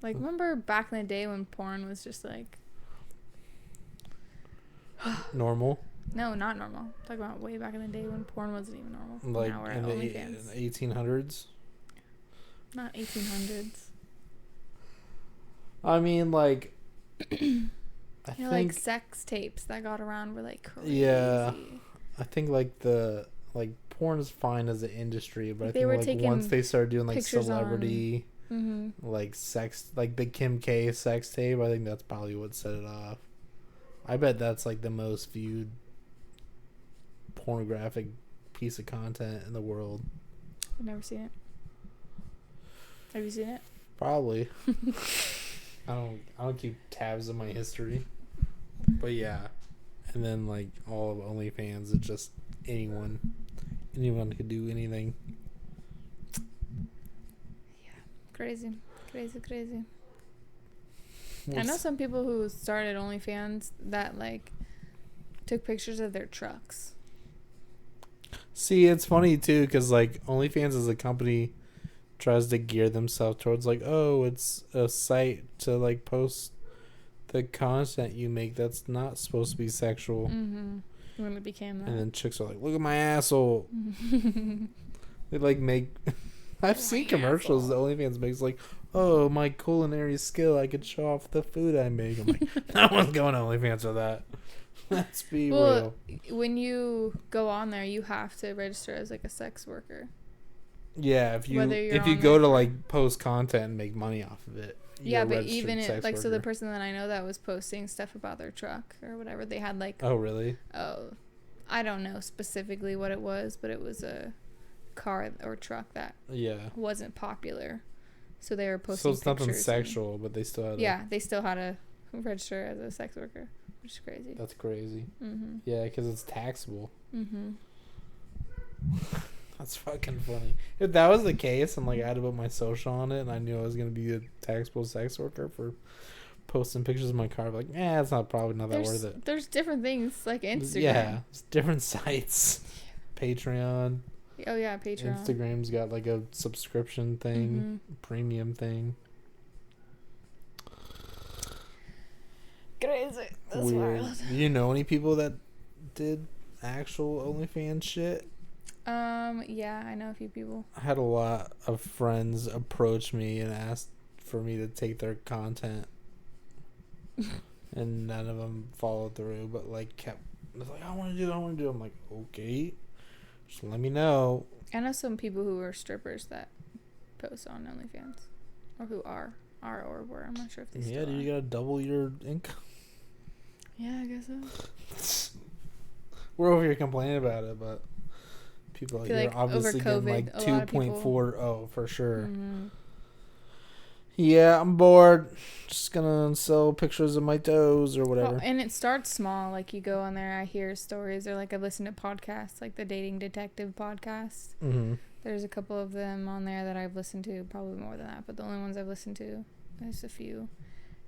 Like, remember back in the day when porn was just like normal? No, not normal. I'm talking about way back in the day when porn wasn't even normal. Like now we're in at the OnlyFans. 1800s? Not 1800s. I mean, like, I think like sex tapes that got around were like crazy. Yeah, I think like porn is fine as an industry, but I think like once they started doing like celebrity, like sex, like the Kim K sex tape, I think that's probably what set it off. I bet that's like the most viewed pornographic piece of content in the world. I've never seen it. Have you seen it? Probably. I don't keep tabs of my history, but yeah. And then like all of OnlyFans, it's just anyone could do anything. Yeah, crazy. I know some people who started OnlyFans that like took pictures of their trucks. See, it's funny too, because like OnlyFans as a company tries to gear themselves towards like, oh, it's a site to like post the content you make that's not supposed to be sexual. Mm-hmm. When it became that. And then chicks are like, look at my asshole. They like make. I've seen commercials that OnlyFans makes like, oh, my culinary skill, I could show off the food I make. I'm like, no one's going to OnlyFans for that. Let's be real. When you go on there, you have to register as like a sex worker. Yeah, if you go to like post content and make money off of it. Yeah, but even like, so the person that I know that was posting stuff about their truck or whatever, they had like. Oh, really? Oh, I don't know specifically what it was, but it was a car or truck that wasn't popular, so they were posting. So it's nothing sexual, but they still had. They still had to register as a sex worker, which is crazy. That's crazy. Mm-hmm. Yeah, because it's taxable. Mm-hmm. That's fucking funny. If that was the case and like I had to put my social on it and I knew I was gonna be a taxable sex worker for posting pictures of my car, like, it's probably not that worth it. There's different things like Instagram. Yeah, it's different sites. Patreon. Oh yeah, Patreon. Instagram's got like a subscription thing, premium thing. Crazy. That's weird. Wild. Do you know any people that did actual OnlyFans shit? Yeah, I know a few people. I had a lot of friends approach me and asked for me to take their content. And none of them followed through, but like was like, I want to do. I'm like, okay, just let me know. I know some people who are strippers that post on OnlyFans, or who are or were. I'm not sure if they still are. You gotta double your income. Yeah, I guess so. We're over here complaining about it, but people like, you're obviously getting like 2.4. Oh, for sure. Mm-hmm. Yeah, I'm bored. Just gonna sell pictures of my toes or whatever. Well, and it starts small. Like you go on there, I hear stories, or like I listen to podcasts, like the Dating Detective podcast. Mm-hmm. There's a couple of them on there that I've listened to, probably more than that, but the only ones I've listened to, there's a few.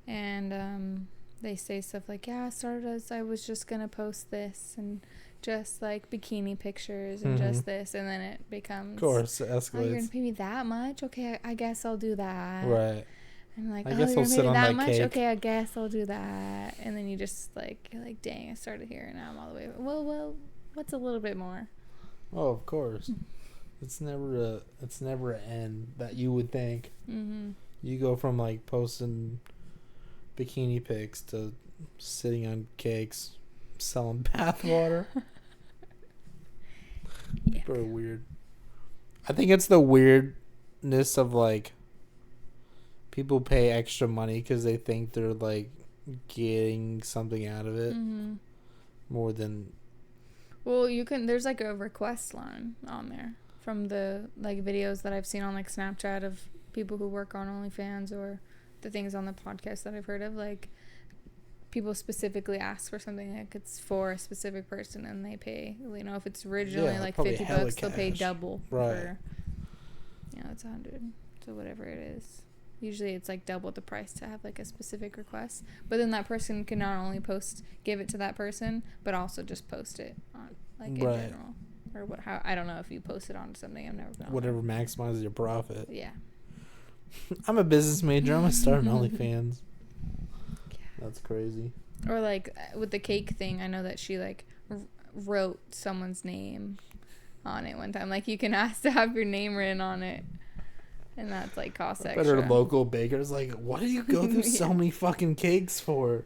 And they say stuff like, yeah, it started as I was just gonna post this and just like bikini pictures and just this, and then it becomes, of course, it escalates. Oh, you're gonna pay me that much? Okay, I guess I'll do that. Right. And like, I guess you're I'll sit on that much? cake. Okay, I guess I'll do that. And then you just like, you're like, dang, I started here and now I'm all the way. Well, what's a little bit more? Oh, of course. It's never an end that you would think. Mm-hmm. You go from like posting bikini pics to sitting on cakes, selling bath water. Yeah. Very weird. I think it's the weirdness of like people pay extra money because they think they're like getting something out of it more than. Well, there's like a request line on there from the like videos that I've seen on like Snapchat of people who work on OnlyFans, or the things on the podcast that I've heard of, like people specifically ask for something like it's for a specific person and they pay, if it's originally like $50, they'll pay double. Right. It's $100, so whatever it is. Usually it's like double the price to have like a specific request, but then that person can not only give it to that person, but also just post it on like in general, or I don't know if you post it on something. I've never been on whatever maximizes your profit. Yeah. I'm a business major. I'm gonna start an OnlyFans. Yeah. That's crazy. Or like with the cake thing, I know that she like wrote someone's name on it one time. Like you can ask to have your name written on it, and that's like cost extra. Better local bakers like, what do you go through so many fucking cakes for?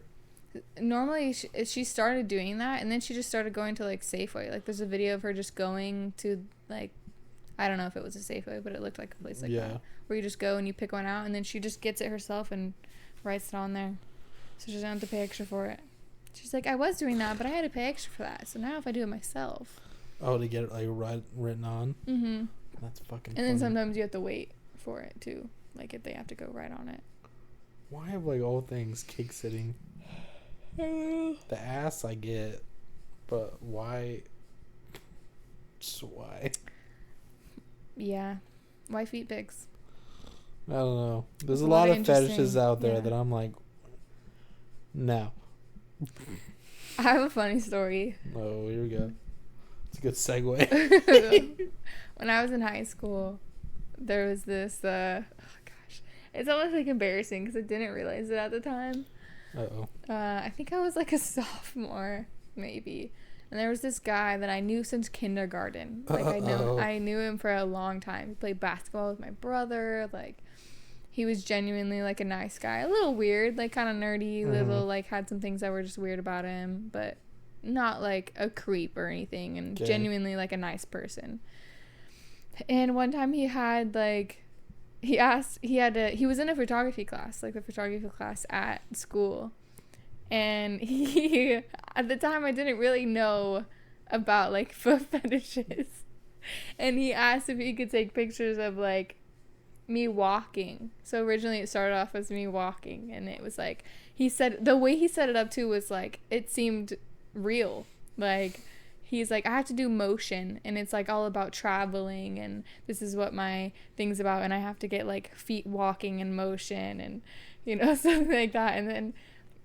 Normally she started doing that, and then she just started going to like Safeway. Like there's a video of her just going to like, I don't know if it was a Safeway, but it looked like a place like that where you just go and you pick one out, and then she just gets it herself and writes it on there, so she doesn't have to pay extra for it. She's like, I was doing that, but I had to pay extra for that, so now if I do it myself. Oh, to get it like written on. Mm-hmm. That's fucking. And then sometimes you have to wait for it too, like if they have to go right on it. Why have like all things cake sitting? The ass I get, but why? Just why? Yeah, why feet pics? I don't know. There's a lot of fetishes out there that I'm like, no. I have a funny story. Oh, here we go. It's a good segue. When I was in high school, there was this. Oh gosh, it's almost like embarrassing because I didn't realize it at the time. I think I was like a sophomore, maybe. And there was this guy that I knew since kindergarten. Like I knew him for a long time. He played basketball with my brother. Like he was genuinely like a nice guy. A little weird, like kind of nerdy, little like had some things that were just weird about him, but not like a creep or anything, and genuinely like a nice person. And one time he had like he was in a photography class, like the photography class at school. And he, at the time, I didn't really know about, like, foot fetishes. And he asked if he could take pictures of, like, me walking. So originally it started off as me walking. And it was, like, the way he set it up, too, was, like, it seemed real. Like, he's like, I have to do motion. And it's, like, all about traveling. And this is what my thing's about. And I have to get, like, feet walking in motion. And, you know, something like that. And then...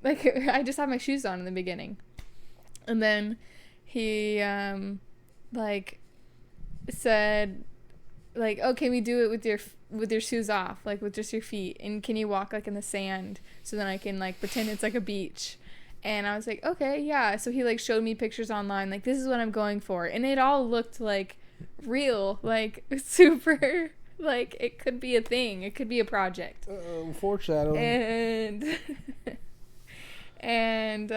like, I just had my shoes on in the beginning. And then he, like, said, like, oh, can we do it with your shoes off? Like, with just your feet? And can you walk, like, in the sand? So then I can, like, pretend it's, like, a beach. And I was like, okay, yeah. So he, like, showed me pictures online. Like, this is what I'm going for. And it all looked, like, real. Like, super... like, it could be a thing. It could be a project. Foreshadowing. And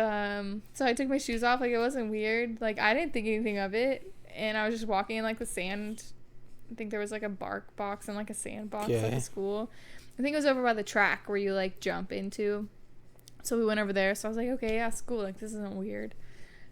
so I took my shoes off. Like, it wasn't weird. Like, I didn't think anything of it. And I was just walking in, like, the sand. I think there was, like, a bark box and, like, a sand box at the school. I think it was over by the track where you, like, jump into. So we went over there. So I was like, okay, yeah, it's cool. Like, this isn't weird.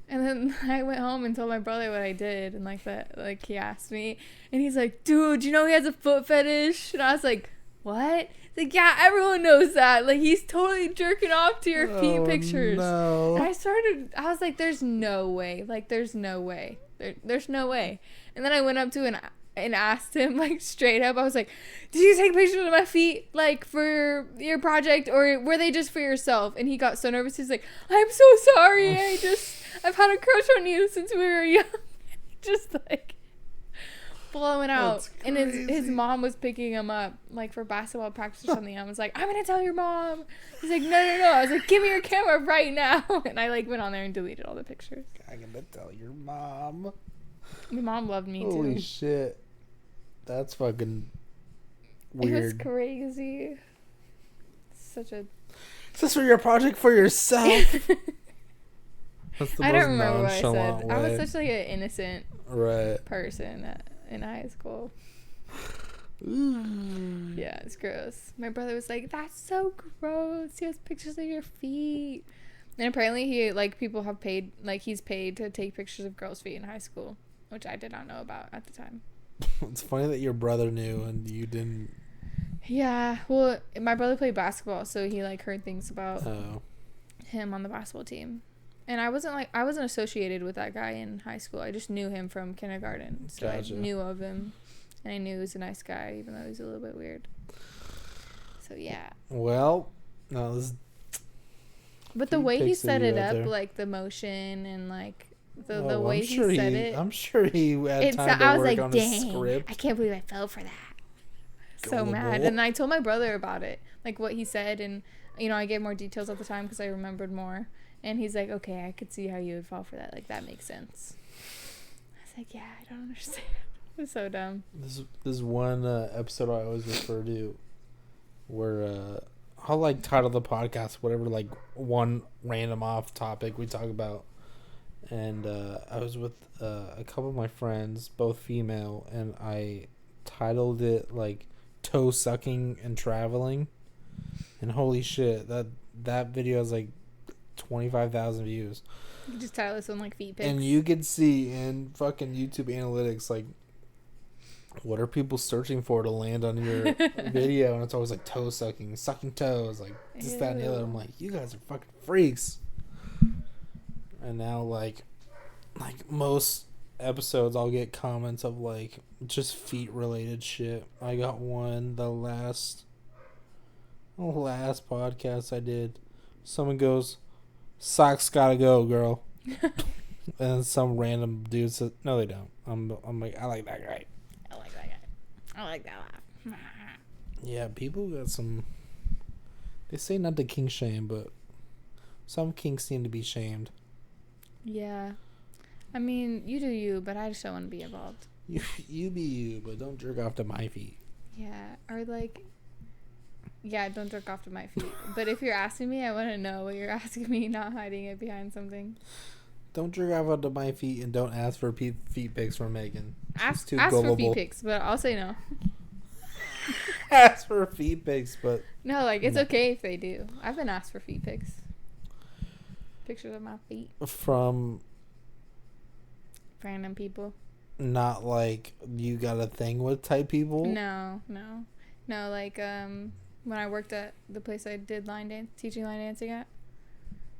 And then I went home and told my brother what I did. And, like, he asked me. And he's like, dude, you know he has a foot fetish? And I was like, what? Like, yeah, everyone knows that. Like, he's totally jerking off to your feet pictures. No. And I was like, there's no way. Like, there's no way. There's no way. And then I went up to him and asked him, like, straight up. I was like, did you take pictures of my feet, like, for your project, or were they just for yourself? And he got so nervous. He's like, I'm so sorry. I've had a crush on you since we were young. Just, like... blowing out. And his mom was picking him up, like, for basketball practice or something. I was like, I'm gonna tell your mom. He's like, no. I was like, give me your camera right now. And I, like, went on there and deleted all the pictures. I'm gonna tell your mom. My mom loved me too. Holy shit, that's fucking weird. It was crazy. Is this for your project for yourself? I don't remember what I said. I was such, like, an innocent person in high school. Yeah, it's gross. My brother was like, that's so gross. He has pictures of your feet. And apparently he's paid to take pictures of girls' feet in high school, which I did not know about at the time. It's funny that your brother knew and you didn't. Yeah, well, my brother played basketball, so he, like, heard things about him on the basketball team. And I wasn't associated with that guy in high school. I just knew him from kindergarten. So gotcha. I knew of him. And I knew he was a nice guy, even though he was a little bit weird. So, yeah. Well, no, this... But the way he set it up, like, the motion and, like, the way he said it... I'm sure he had time to work on his script. I can't believe I fell for that. so mad. And I told my brother about it, like what he said, and I gave more details at the time because I remembered more. And he's like, okay, I could see how you would fall for that. Like, that makes sense. I was like, yeah, I don't understand. It's so dumb. This one episode I always refer to where I'll like title the podcast whatever, like one random off topic we talk about. And I was with a couple of my friends, both female, and I titled it like toe sucking and traveling. And holy shit, that video has like 25,000 views. You can just title this one like feet pics. And you can see in fucking YouTube analytics like what are people searching for to land on your video, and it's always like toe sucking toes, like this, that, and the other. I'm like, you guys are fucking freaks. And now like most episodes I'll get comments of like just feet related shit. I got one the last podcast I did. Someone goes, "Socks gotta go, girl." And some random dude says, "No, they don't." I'm like, I like that guy. I like that laugh. Yeah, people got some. They say not to kink shame, but some kinks seem to be shamed. Yeah, I mean, you do you, but I just don't want to be involved. You be you, but don't jerk off to my feet. Yeah, or like, yeah, don't jerk off to my feet. But if you're asking me, I want to know what you're asking me, not hiding it behind something. Don't jerk off onto my feet, and don't ask for feet pics from Megan. Ask for feet pics, but I'll say no. Ask for feet pics, but no, like it's okay if they do. I've been asked for feet pics. Pictures of my feet from random people. Not like you got a thing with type people. No. Like when I worked at the place I did teaching line dancing at,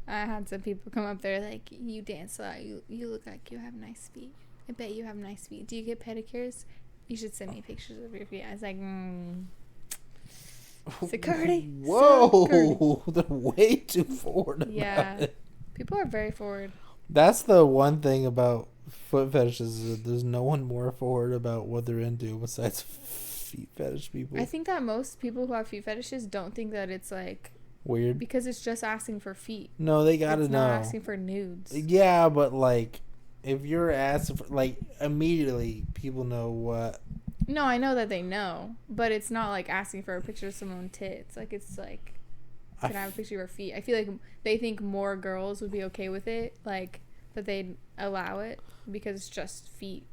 I had some people come up there like, you dance a lot. You look like you have nice feet. I bet you have nice feet. Do you get pedicures? You should send me pictures of your feet. I was like, security. Whoa, security. They're way too forward about it. People are very forward. That's the one thing about foot fetishes, is that there's no one more forward about what they're into besides feet fetish people. I think that most people who have feet fetishes don't think that it's like weird, because it's just asking for feet. No, they gotta know. It's not asking for nudes. Yeah, but like, if you're asking for, like, immediately people know what. No, I know that they know, but it's not like asking for a picture of someone's tits. Like, it's like, can I have a picture of your feet? I feel like they think more girls would be okay with it, like that they'd allow it because it's just feet.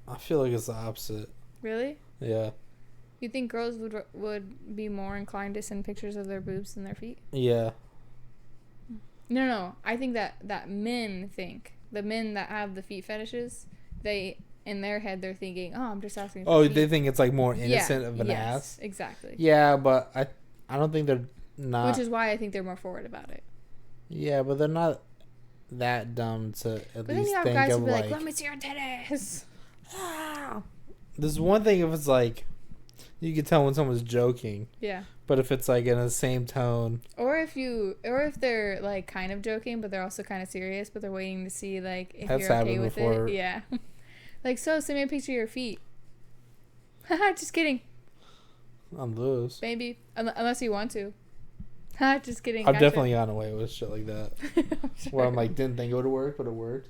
I feel like it's the opposite. Really? Yeah. You think girls would be more inclined to send pictures of their boobs than their feet? Yeah. No. I think that men think, the men that have the feet fetishes, they, in their head, they're thinking, oh, I'm just asking for feet. They think it's like more innocent of an ass? Exactly. Yeah, but I don't think they're not. Which is why I think they're more forward about it. Yeah, but they're not that dumb to at least think of, like... But then you have guys who be like, let me see your titties. There's one thing if it's like, you can tell when someone's joking. Yeah. But if it's like in the same tone. Or if they're like kind of joking, but they're also kind of serious, but they're waiting to see like if you're okay with it. Yeah. Like, so send me a picture of your feet. Haha, just kidding. On those. Maybe. Unless you want to. Ha, just kidding. I've definitely gotten away with shit like that. Sure. Where I'm like, didn't think it would work, but it worked.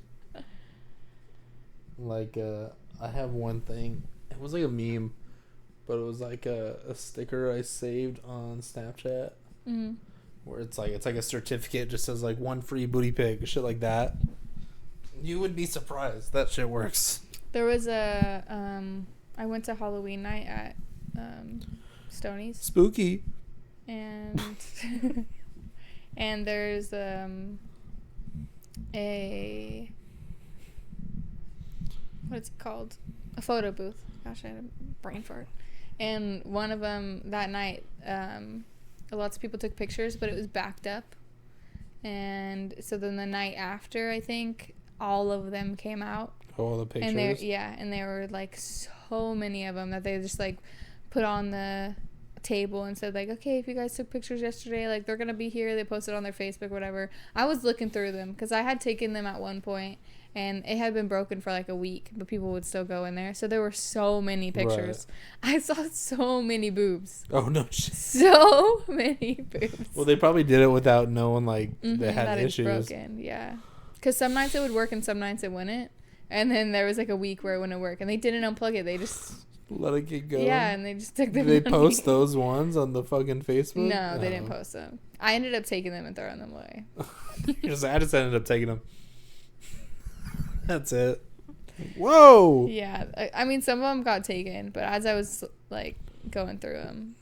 Like, I have one thing. It was like a meme, but it was like a sticker I saved on Snapchat. Mm-hmm. Where it's like a certificate. It just says like 1 free booty pic, shit like that. You would be surprised. That shit works. There was I went to Halloween night at Stoney's. Spooky. And and there's a what's it called? A photo booth. Gosh, I had a brain fart. And one of them that night, lots of people took pictures, but it was backed up. And so then the night after, I think all of them came out. All the pictures. And there were like so many of them that they just like put on the table and said like, okay, if you guys took pictures yesterday, like they're gonna be here. They posted on their Facebook, whatever. I was looking through them because I had taken them at one point and it had been broken for like a week, but people would still go in there. So there were so many pictures. Right. I saw so many boobs. Oh no shit. So many boobs. Well, they probably did it without knowing like they had that issues. It's broken, yeah. Because some nights it would work and some nights it wouldn't. And then there was like a week where it wouldn't work, and they didn't unplug it. They just let it get going. Yeah, and they just took them. Did they post those ones on the fucking Facebook? No, they didn't post them. I ended up taking them and throwing them away. I just ended up taking them. That's it. Whoa. Yeah, I mean some of them got taken, but as I was like going through them,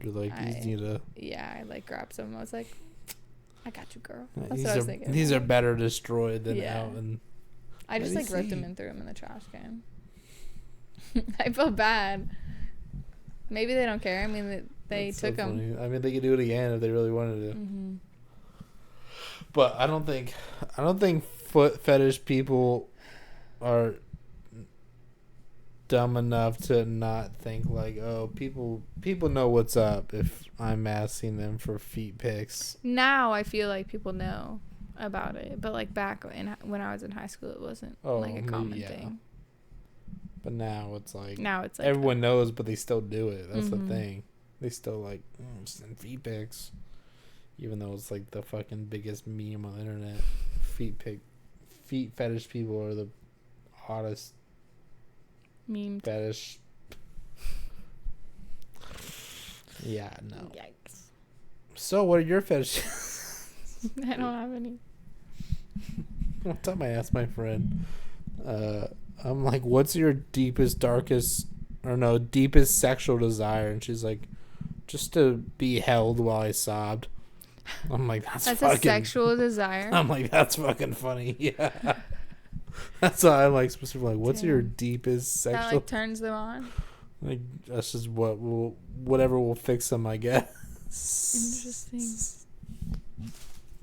you're like, these need to. Yeah, I like grabbed some. I was like, I got you, girl. Yeah, That's what I was thinking. These are better destroyed than out. And I just like wrote them and threw them in the trash can. I felt bad. Maybe they don't care. I mean, they took them. Funny. I mean, they could do it again if they really wanted to. Mm-hmm. But I don't think foot fetish people are dumb enough to not think like, oh, people know what's up if I'm asking them for feet pics. Now I feel like people know about it, but like back when I was in high school, it wasn't like a common thing. But now it's like everyone everyone knows, but they still do it. That's the thing. They still like send feet pics, even though it's like the fucking biggest meme on the internet. Feet fetish people are the hottest meme fetish. Yeah, no. Yikes. So, what are your fetishes? I don't have any. One time I asked my friend, I'm like, what's your deepest sexual desire? And she's like, just to be held while I sobbed. I'm like, that's fucking... a sexual desire? I'm like, that's fucking funny. Yeah. That's why I'm like, specifically, like, what's your deepest sexual... That like turns them on? Like, that's just whatever will fix them, I guess. Interesting.